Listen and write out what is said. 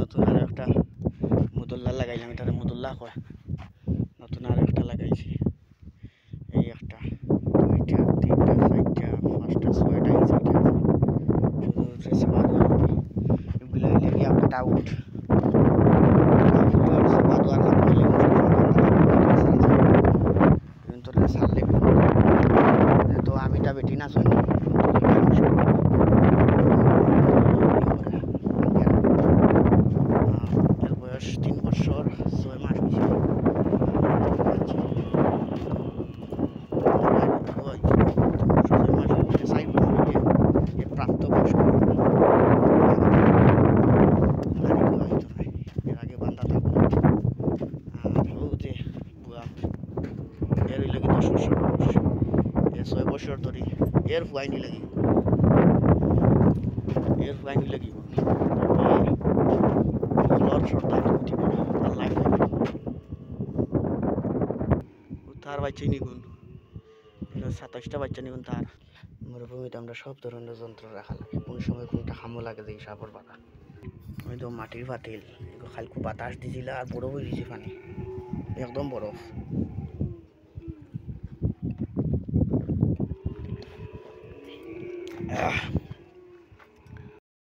নতুন আরো একটা মুদল্লা লাগাইলাম, এটারে মুদল্লা কয়। নতুন আরো একটা লাগাইছি, এই একটা, দুইটা, তিনটা, চারটা, পাঁচটা, ছয়টা, এই ছয়টা আছে। শুধু সেবা দেওয়া লাগে, এগুলো হইলে কি আপনার আউট সেবা দেওয়ার লাগবে। কিন্তু সারলে তো আমিটা বেটি না শুনি এর বয়স 3 বছর 6 মাস হয়েছে। প্রাপ্তবয়স্ক এর আগে বান্ধা থাকবো। এর হইলে কি 10 বছর বয়স, এর 6 বছর ধরে এর ফুয়াইনি লাগি, এর ফুয়াইনি লাগি ফলর সর্দার উঠিব তার লাইফ তার বাচ্চাই নিগুন 27টা বাচ্চা নিগুন তার। মরুভূমিতে আমরা সব ধরনের যন্ত্র রাখা লাগে, কোন সময় কোনটা খামো লাগে যে সাপর বাধা। ওই তো মাটির পাতিল খালকু বাতাস দিছিল আর বরফ হয়ে গেছে পানি, একদম বরফ।